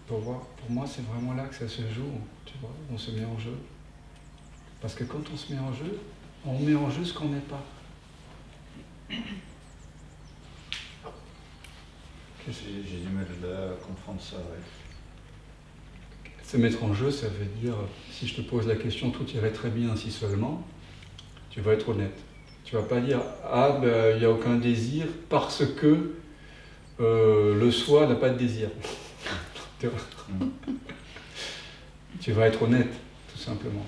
Pour moi, c'est vraiment là que ça se joue, tu vois, on se met en jeu. Parce que quand on se met en jeu, on met en jeu ce qu'on n'est pas. J'ai du mal à comprendre ça, ouais. Se mettre en jeu, ça veut dire, si je te pose la question, tout irait très bien si seulement, tu vas être honnête. Tu vas pas dire, ah ben il n'y a aucun désir parce que le soi n'a pas de désir. Tu vas être honnête, tout simplement.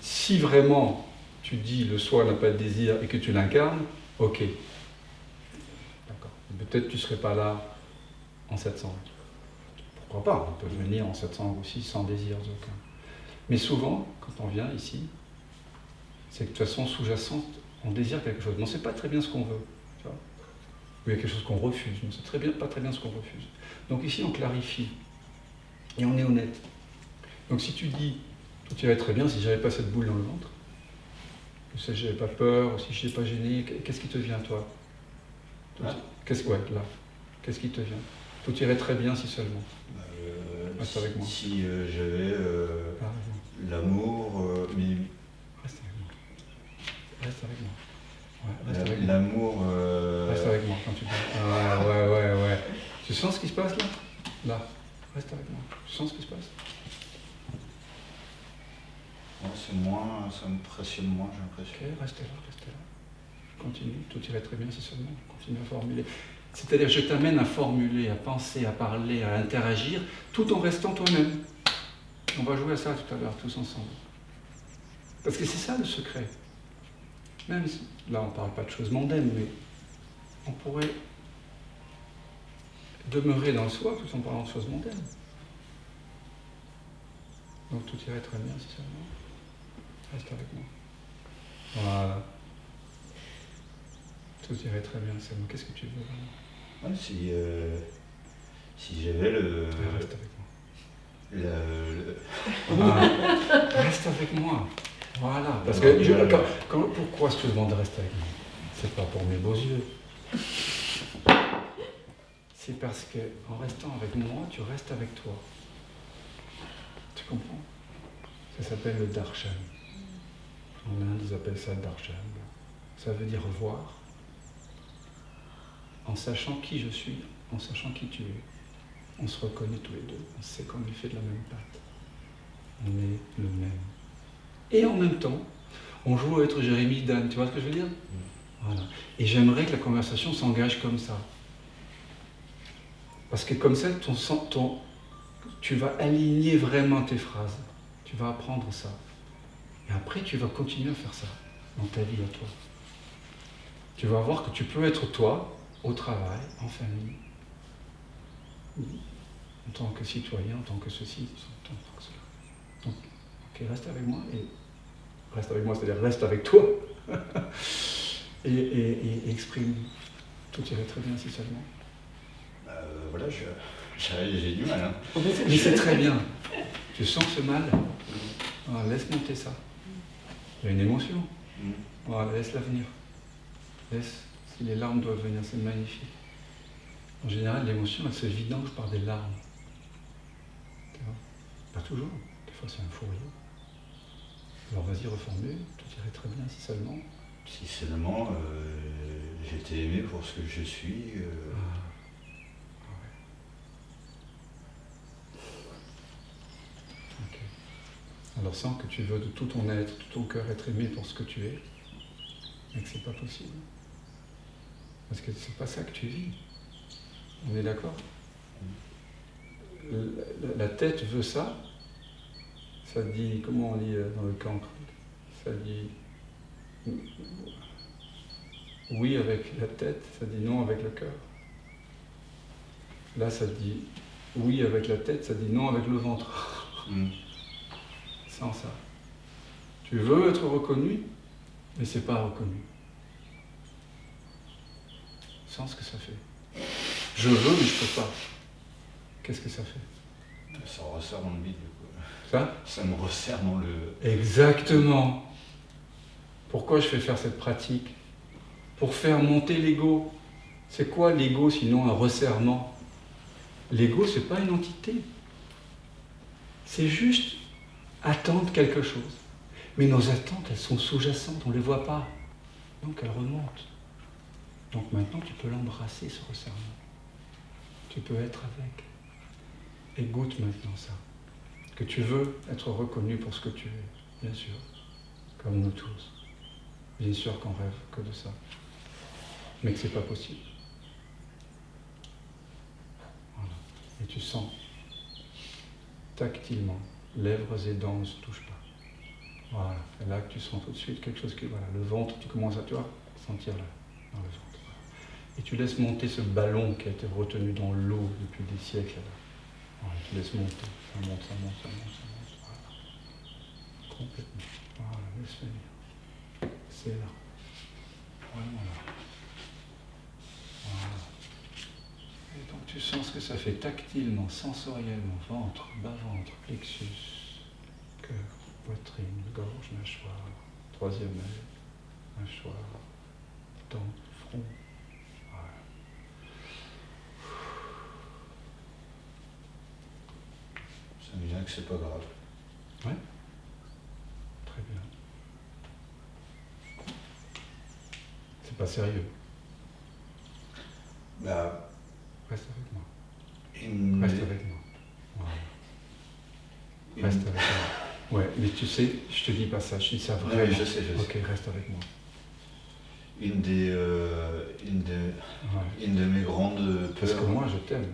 Si vraiment tu dis le soi n'a pas de désir et que tu l'incarnes, ok. D'accord. Peut-être tu ne serais pas là en 700. Pourquoi pas? On peut venir en 700 aussi sans désir aucun. Mais souvent, quand on vient ici, c'est que de toute façon sous-jacente, on désire quelque chose. Mais on ne sait pas très bien ce qu'on veut. Tu vois, ou il y a quelque chose qu'on refuse. On ne sait pas très bien ce qu'on refuse. Donc ici, on clarifie. Et on est honnête. Donc si tu dis, tout irait très bien si j'avais pas cette boule dans le ventre, si j'avais pas peur, si je n'étais pas gêné, qu'est-ce qui te vient, toi? Qu'est-ce qui te vient? Tout irait très bien si seulement. Reste avec moi. Si j'avais l'amour, mais... Reste avec moi. Ouais, reste avec moi. L'amour... Reste avec moi quand tu dis. Ouais. Tu sens ce qui se passe là? Là. Reste avec moi. Tu sens ce qui se passe? Ouais, c'est moins, ça me pressionne moins, j'ai l'impression. Ok, reste là. Continue, tout irait très bien si seulement. Continue à formuler. C'est-à-dire, je t'amène à formuler, à penser, à parler, à interagir, tout en restant toi-même. On va jouer à ça tout à l'heure, tous ensemble. Parce que c'est ça le secret. Même si, là, on ne parle pas de choses mondaines, mais on pourrait demeurer dans le soi tout en parlant de choses mondaines. Donc tout irait très bien si seulement. Reste avec moi. Voilà. Tout irait très bien, c'est bon. Qu'est-ce que tu veux vraiment? Ouais, si j'avais le... Reste avec moi. Reste avec moi. Voilà. Parce que pourquoi je te demande de rester avec moi? C'est pas pour mes beaux yeux. C'est parce que en restant avec moi, tu restes avec toi. Tu comprends? Ça s'appelle le darshan. En Inde, ils appellent ça darshan. Ça veut dire voir. En sachant qui je suis, en sachant qui tu es. On se reconnaît tous les deux. On sait qu'on est fait de la même pâte. On est le même. Et en même temps, on joue à être Jérémie Dan. Tu vois ce que je veux dire? Voilà. Et j'aimerais que la conversation s'engage comme ça. Parce que comme ça, tu vas aligner vraiment tes phrases. Tu vas apprendre ça. Et après, tu vas continuer à faire ça dans ta vie à toi. Tu vas voir que tu peux être toi, au travail, en famille, en tant que citoyen, en tant que ceci, en tant que cela. Donc, ok, reste avec moi, c'est-à-dire reste avec toi, et exprime. Tout irait très bien si seulement. Voilà, j'ai du mal. Hein. Mais c'est très bien. Tu sens ce mal? Voilà, laisse monter ça. Il y a une émotion. Voilà, laisse-la venir. Laisse. Si les larmes doivent venir, c'est magnifique. En général, l'émotion, elle se vidange par des larmes. Tu vois? Pas toujours. Des fois, c'est un fou rire. Alors vas-y, reformule. Tout irait très bien si seulement. Si seulement j'étais aimé pour ce que je suis. Ok. Alors sens que tu veux de tout ton être, tout ton cœur être aimé pour ce que tu es, mais que c'est pas possible. Parce que c'est pas ça que tu vis. On est d'accord? La tête veut ça. Ça dit, comment on dit dans le cancre? Ça dit oui avec la tête, ça dit non avec le cœur. Là, ça dit oui avec la tête, ça dit non avec le ventre. Sans ça. Tu veux être reconnu, mais c'est pas reconnu. Sans ce que ça fait. Je veux, mais je peux pas. Qu'est-ce que ça fait? Ça resserre dans le bide. Ça me resserre dans le... Exactement. Pourquoi je fais faire cette pratique? Pour faire monter l'ego. C'est quoi l'ego sinon un resserrement? L'ego, c'est pas une entité. C'est juste attendre quelque chose. Mais nos attentes, elles sont sous-jacentes, on ne les voit pas. Donc elles remontent. Donc maintenant, tu peux l'embrasser, ce resserrement. Tu peux être avec. Et goûte maintenant ça. Que tu veux être reconnu pour ce que tu es, bien sûr. Comme nous tous. Bien sûr qu'on rêve que de ça. Mais que c'est pas possible. Voilà. Et tu sens, tactilement, lèvres et dents ne se touchent pas. Voilà. Et là, tu sens tout de suite quelque chose qui... Voilà, le ventre, tu commences à, tu vois, sentir là, dans le ventre. Voilà. Et tu laisses monter ce ballon qui a été retenu dans l'eau depuis des siècles. Là. Voilà, tu laisses monter. Ça monte, ça monte, ça monte, ça monte. Voilà. Complètement. Voilà, laisse venir. C'est là. Voilà. Voilà. Et donc tu sens ce que ça fait tactilement, sensoriellement, ventre, bas-ventre, plexus, cœur, poitrine, gorge, mâchoire, troisième œil, mâchoire, tempe, front. Voilà. Ça me vient que c'est pas grave. Ouais. Très bien. C'est pas sérieux. Bah, Reste avec moi. une... Reste avec moi. Voilà. Reste avec moi. Ouais, mais tu sais, je te dis pas ça, je dis ça vraiment. Oui, je sais. Ok, reste avec moi. Une de mes grandes Parce que peurs. moi, je t'aime.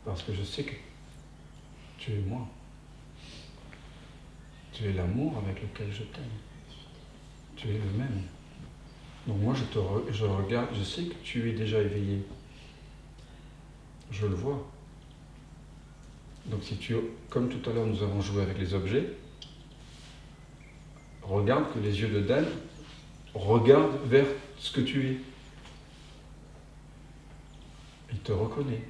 Parce que je sais que tu es moi. Tu es l'amour avec lequel je t'aime. Tu es le même. Donc moi, je regarde, je sais que tu es déjà éveillé. Je le vois. Donc si tu, comme tout à l'heure nous avons joué avec les objets, regarde que les yeux de Dan regardent vers ce que tu es. Il te reconnaît.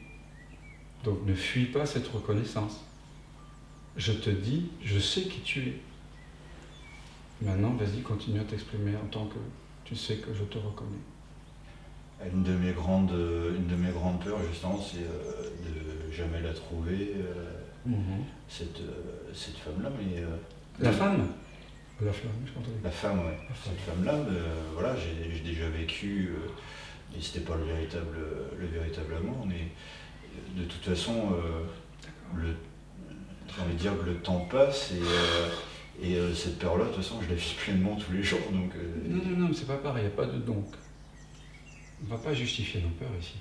Donc ne fuis pas cette reconnaissance. Je te dis, je sais qui tu es. Maintenant, vas-y, continue à t'exprimer en tant que tu sais que je te reconnais. Une de mes grandes peurs, justement, c'est de jamais la trouver, cette femme-là. Mais la femme. La femme, je m'entendais. La femme, ouais. Cette femme-là, voilà, j'ai déjà vécu, et c'était pas le véritable amour, mais de toute façon, j'ai envie de dire que le temps passe et cette peur-là, de toute façon, je la vis pleinement tous les jours. Donc, Non, mais c'est pas pareil, il n'y a pas de donc. On ne va pas justifier nos peurs ici.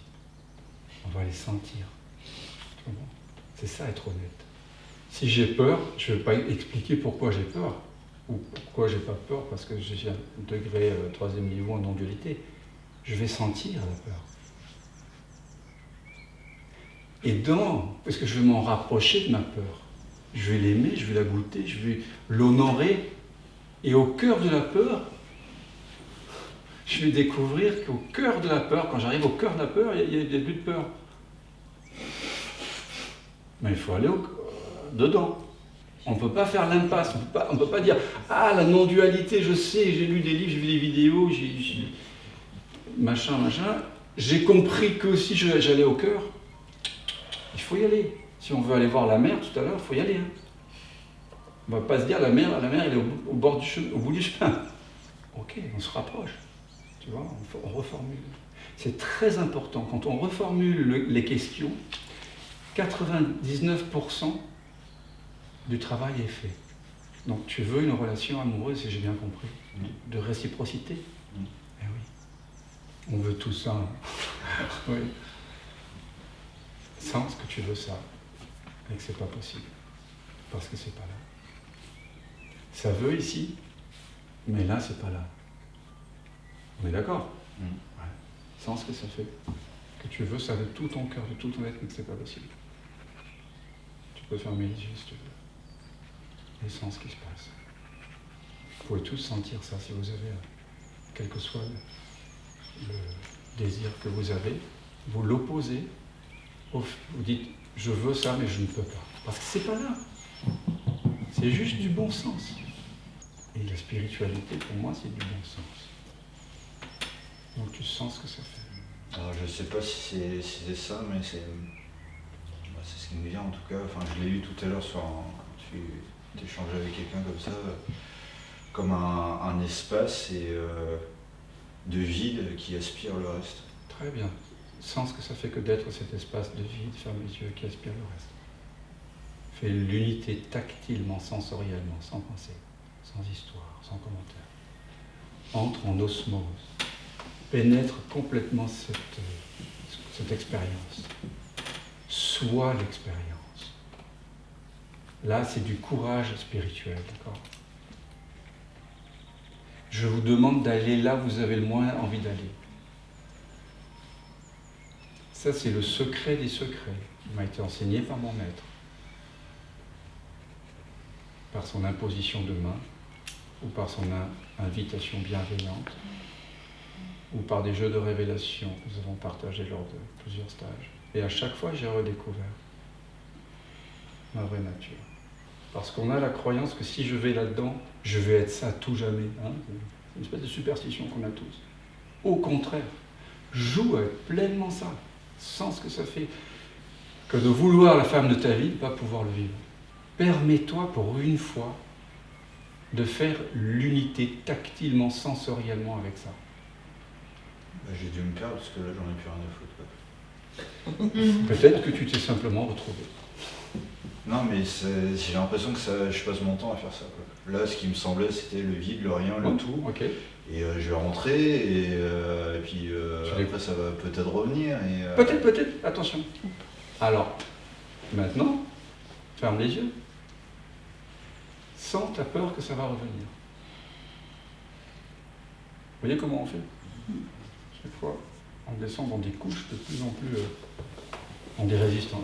On va les sentir. C'est ça, être honnête. Si j'ai peur, je ne vais pas expliquer pourquoi j'ai peur. Ou pourquoi j'ai pas peur, parce que j'ai un degré 3e niveau en non-dualité. Je vais sentir la peur. Et parce que je vais m'en rapprocher de ma peur. Je vais l'aimer, je vais la goûter, je vais l'honorer. Et au cœur de la peur, je vais découvrir qu'au cœur de la peur, quand j'arrive au cœur de la peur, il y a plus de peur. Mais il faut aller dedans. On ne peut pas faire l'impasse, on ne peut pas dire « Ah, la non-dualité, je sais, j'ai lu des livres, j'ai vu des vidéos, machin. J'ai compris que si j'allais au cœur, il faut y aller. Si on veut aller voir la mer tout à l'heure, il faut y aller. Hein. On ne va pas se dire la mer elle est au bord du chemin, au bout du chemin. Ok, on se rapproche. Tu vois, on reformule. C'est très important. Quand on reformule les questions, 99% du travail est fait. Donc tu veux une relation amoureuse, si j'ai bien compris, de réciprocité. Eh oui. On veut tout ça. Oui. Sens que tu veux ça, et que c'est pas possible. Parce que c'est pas là. Ça veut ici, mais là c'est pas là. On est d'accord? Ouais. Sens que ça fait. Que tu veux ça de tout ton cœur, de tout ton être, mais que c'est pas possible. Tu peux fermer les yeux si tu veux. Et sens ce qui se passe. Vous pouvez tous sentir ça si vous avez, quel que soit le désir que vous avez, vous l'opposez, vous dites je veux ça mais je ne peux pas. Parce que c'est pas là. C'est juste du bon sens. Et la spiritualité pour moi c'est du bon sens. Donc tu sens ce que ça fait. Alors je sais pas si c'est ça, mais c'est ce qui me vient en tout cas. Enfin, je l'ai eu tout à l'heure quand tu échanges avec quelqu'un comme ça, comme un espace de vide qui aspire le reste. Très bien. Sens que ça fait que d'être cet espace de vide, ferme les yeux, qui aspire le reste. Fais l'unité tactilement, sensoriellement, sans pensée, sans histoire, sans commentaire. Entre en osmose. Pénètre complètement cette expérience. Sois l'expérience. Là, c'est du courage spirituel, d'accord ? Je vous demande d'aller là où vous avez le moins envie d'aller. Ça, c'est le secret des secrets. Il m'a été enseigné par mon maître. Par son imposition de main, ou par son invitation bienveillante, ou par des jeux de révélation que nous avons partagés lors de plusieurs stages. Et à chaque fois, j'ai redécouvert ma vraie nature. Parce qu'on a la croyance que si je vais là-dedans, je vais être ça tout jamais. Hein, c'est une espèce de superstition qu'on a tous. Au contraire, joue avec pleinement ça, sans ce que ça fait que de vouloir la femme de ta vie, ne pas pouvoir le vivre. Permets-toi pour une fois de faire l'unité tactilement, sensoriellement avec ça. J'ai dû me perdre parce que là j'en ai plus rien à foutre. Peut-être que tu t'es simplement retrouvé. Non mais j'ai l'impression que je passe mon temps à faire ça, quoi. Là ce qui me semblait c'était le vide, le rien, le tout. Okay. Et je vais rentrer et puis après ça va peut-être revenir. Peut-être, attention. Alors, maintenant, ferme les yeux. Sens ta peur que ça va revenir. Vous voyez comment on fait ? Chaque fois, on descend dans des couches de plus en plus en des résistants.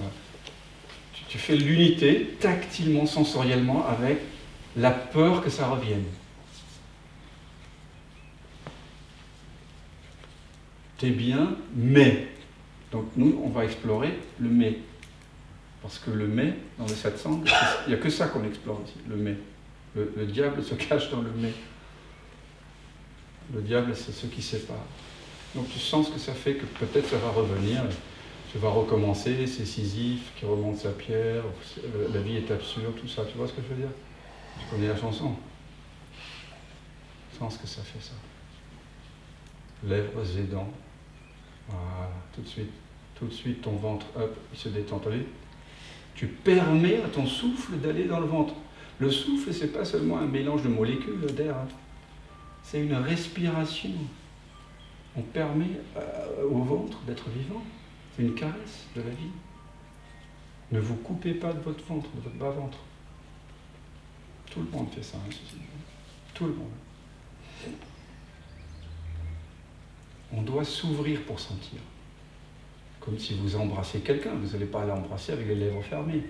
Tu fais l'unité tactilement, sensoriellement avec la peur que ça revienne. T'es bien, mais. Donc nous, on va explorer le mais. Parce que le mais, dans les 700, il n'y a que ça qu'on explore ici, le mais. Le diable se cache dans le mais. Le diable, c'est ce qui sépare. Donc tu sens ce que ça fait, que peut-être ça va revenir, tu vas recommencer, c'est Sisyphe qui remonte sa pierre, la vie est absurde, tout ça, tu vois ce que je veux dire ? Tu connais la chanson ? Sens ce que ça fait, ça. Lèvres et dents, voilà, tout de suite ton ventre, hop, il se détend, t'as vu ? Tu permets à ton souffle d'aller dans le ventre. Le souffle, c'est pas seulement un mélange de molécules d'air, hein. C'est une respiration. On permet au ventre d'être vivant. C'est une caresse de la vie. Ne vous coupez pas de votre ventre, de votre bas-ventre. Tout le monde fait ça, hein, tout le monde. On doit s'ouvrir pour sentir. Comme si vous embrassez quelqu'un, vous n'allez pas l'embrasser avec les lèvres fermées.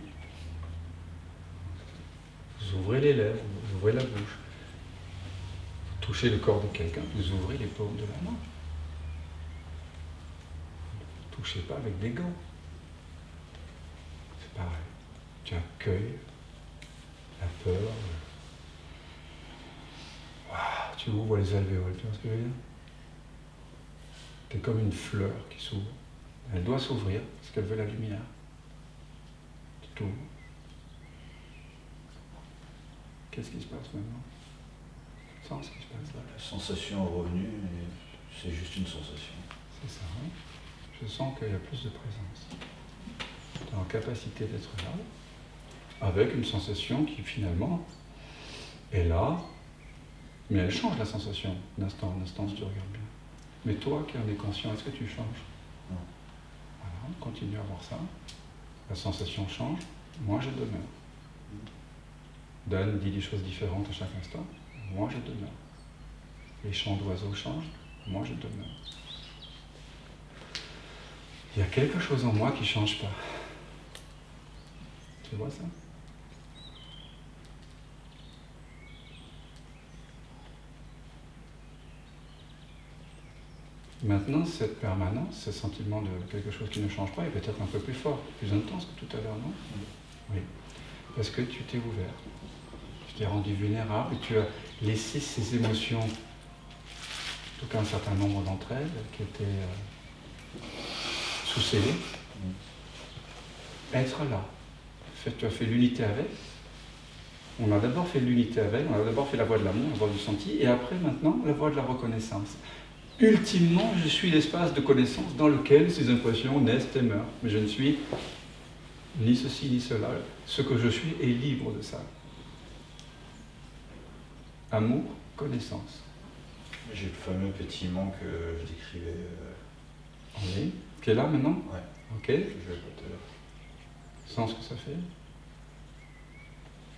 Vous ouvrez les lèvres, vous ouvrez la bouche. Vous touchez le corps de quelqu'un, vous ouvrez les paumes de la main. Ne touchez pas avec des gants. C'est pareil. Tu accueilles la peur. Wow, tu ouvres les alvéoles, tu vois ce que je veux dire ? C'est comme une fleur qui s'ouvre. Elle doit s'ouvrir parce qu'elle veut la lumière. Tu t'ouvres. Qu'est-ce qui se passe maintenant ? Sens ce qui se passe là. La sensation est revenue et c'est juste une sensation. C'est ça, hein ? Je sens qu'il y a plus de présence. Tu es en capacité d'être là, avec une sensation qui finalement est là, mais elle change la sensation d'instant en instant si tu regardes bien. Mais toi qui en es conscient, est-ce que tu changes ? Non. Voilà, continue à voir ça. La sensation change, moi je demeure. Dan dit des choses différentes à chaque instant, moi je demeure. Les chants d'oiseaux changent, moi je demeure. Il y a quelque chose en moi qui ne change pas. Tu vois ça ? Maintenant, cette permanence, ce sentiment de quelque chose qui ne change pas est peut-être un peu plus fort, plus intense que tout à l'heure, non ? Oui. Parce que tu t'es ouvert, tu t'es rendu vulnérable et tu as laissé ces émotions, en tout cas un certain nombre d'entre elles, qui étaient sous scellé. Être là. Tu as fait l'unité avec. On a d'abord fait l'unité avec, on a d'abord fait la voie de l'amour, la voie du senti, et après, maintenant, la voie de la reconnaissance. Ultimement, je suis l'espace de connaissance dans lequel ces impressions naissent et meurent. Mais je ne suis ni ceci ni cela. Ce que je suis est libre de ça. Amour, connaissance. J'ai le fameux pétillement que je décrivais. Oui. Qui est là maintenant? Ouais. Ok. Que je vais pas tout à l'heure. Sens ce que ça fait.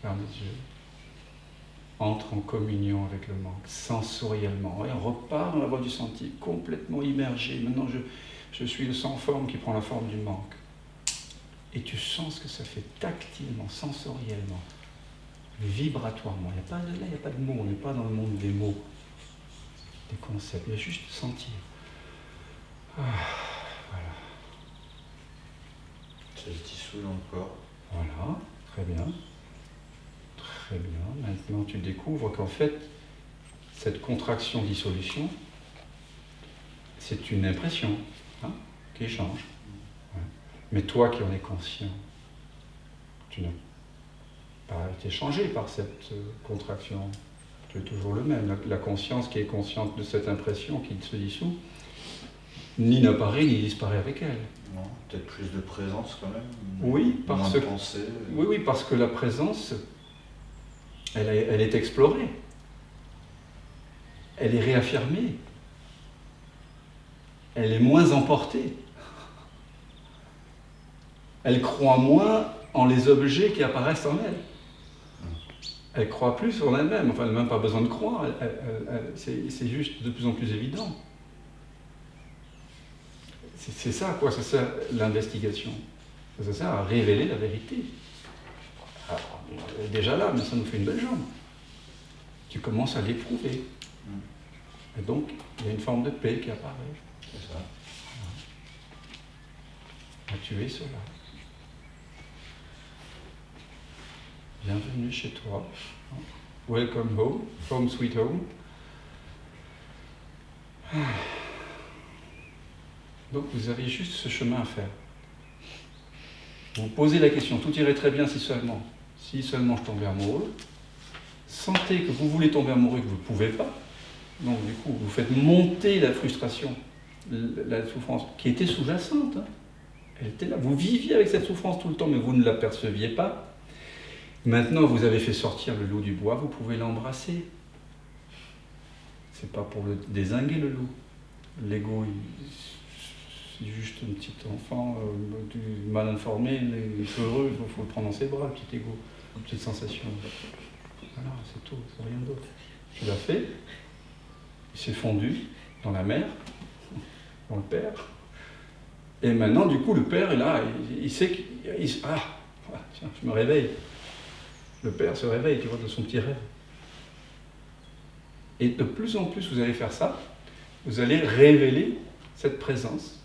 Ferme les yeux. Entre en communion avec le manque, sensoriellement. Et on repart dans la voie du senti, complètement immergé. Maintenant, je suis le sans forme qui prend la forme du manque. Et tu sens ce que ça fait tactilement, sensoriellement, vibratoirement. Il n'y a pas de mots, on n'est pas dans le monde des mots, des concepts. Il y a juste sentir. Voilà. Ça se dissout dans le corps. Voilà, très bien. Très bien. Maintenant, tu découvres qu'en fait, cette contraction-dissolution, c'est une impression qui change. Ouais. Mais toi qui en es conscient, tu n'as pas été changé par cette contraction. Tu es toujours le même. La conscience qui est consciente de cette impression qui se dissout, ni n'apparaît ni disparaît avec elle. Non, peut-être plus de présence quand même. Oui, parce moins de pensée. Oui, parce que la présence, elle est explorée. Elle est réaffirmée. Elle est moins emportée. Elle croit moins en les objets qui apparaissent en elle. Elle croit plus en elle-même. Enfin, elle n'a même pas besoin de croire. C'est juste de plus en plus évident. C'est ça à quoi ça sert l'investigation. Ça sert à révéler la vérité. Alors, elle est déjà là, mais ça nous fait une belle jambe. Tu commences à l'éprouver. Et donc, il y a une forme de paix qui apparaît. C'est ça. Tu es cela. Bienvenue chez toi. Welcome home. Home sweet home. Donc vous avez juste ce chemin à faire. Vous posez la question, tout irait très bien si seulement je tombais amoureux. Sentez que vous voulez tomber amoureux et que vous ne pouvez pas. Donc du coup, vous faites monter la frustration, la souffrance, qui était sous-jacente. Elle était là. Vous viviez avec cette souffrance tout le temps, mais vous ne l'aperceviez pas. Maintenant, vous avez fait sortir le loup du bois, vous pouvez l'embrasser. C'est pas pour le dézinguer, le loup. L'ego, c'est juste un petit enfant mal informé, mais heureux, il faut le prendre dans ses bras, le petit ego, une petite sensation. Voilà, c'est tout, c'est rien d'autre. Tu l'as fait, il s'est fondu dans la mer, dans le père. Et maintenant, du coup, le père est là, il sait qu'il... tiens, je me réveille. Le père se réveille, tu vois, de son petit rêve. Et de plus en plus, vous allez faire ça, vous allez révéler cette présence,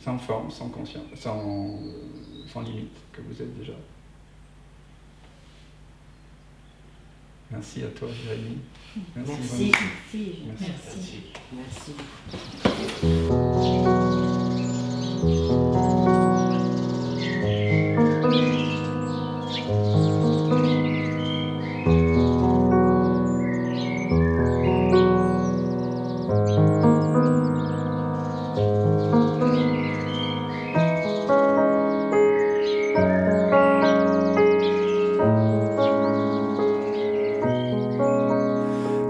sans forme, sans conscience, sans limite, que vous êtes déjà. Merci à toi, Jérémy. Merci.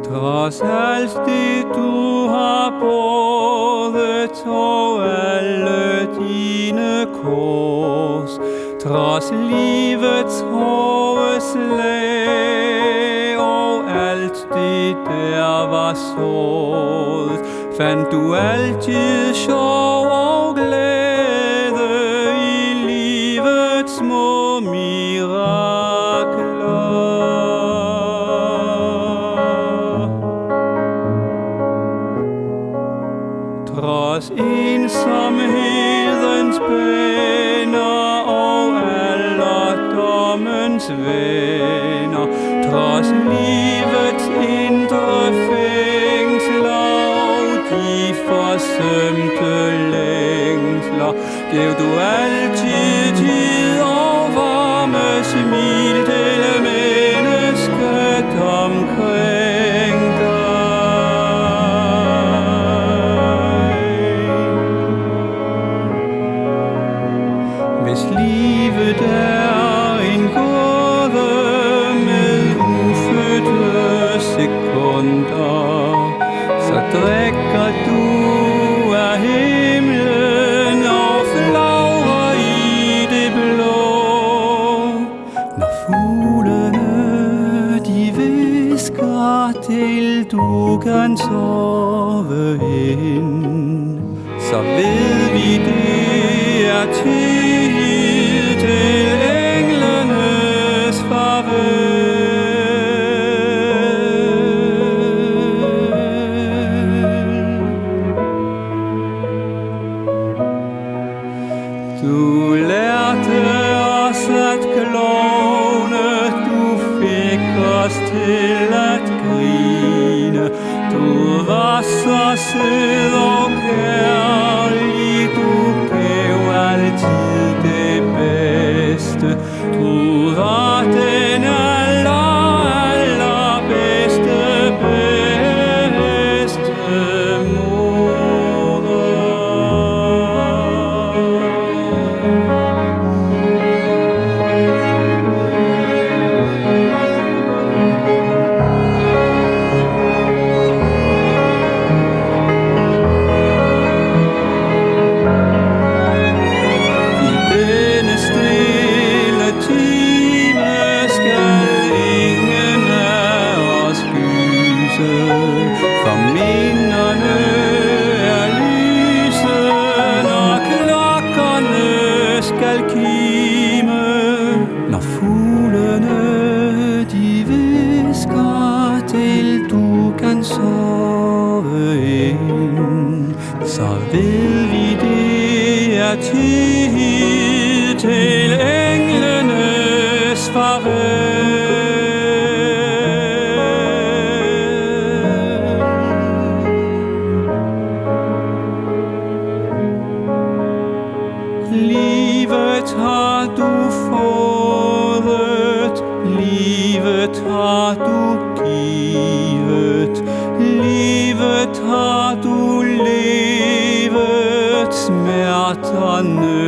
Trods alt det du har båret og alle dine kors, trods livets hårde slag og alt det der var såret, fandt du altid sjov og glæde i livets små mirakler. Trods ensomhedens baner og alderdommens venner, trods livets indre fængsler og de forsømte længe, livet er en gåde med ufødte sekunder, så drikker du af himlen og flagrer i det blå. Når fuglene de hvisker til du kan sove ind, så ved vi det er tid til englenes farvel. Du lærte os at klovne, du fik os til at grine. Du var så sød og kærlig, du gav altid det bedste. Du var den allerbedste for minderne er lyse, når klokkerne skal kime. Når fuglene de hvisker til du kan sove ind, så ved vi det er tid til englenes farvel. Livet har du fået, livet har du givet, livet har du levet, smerterne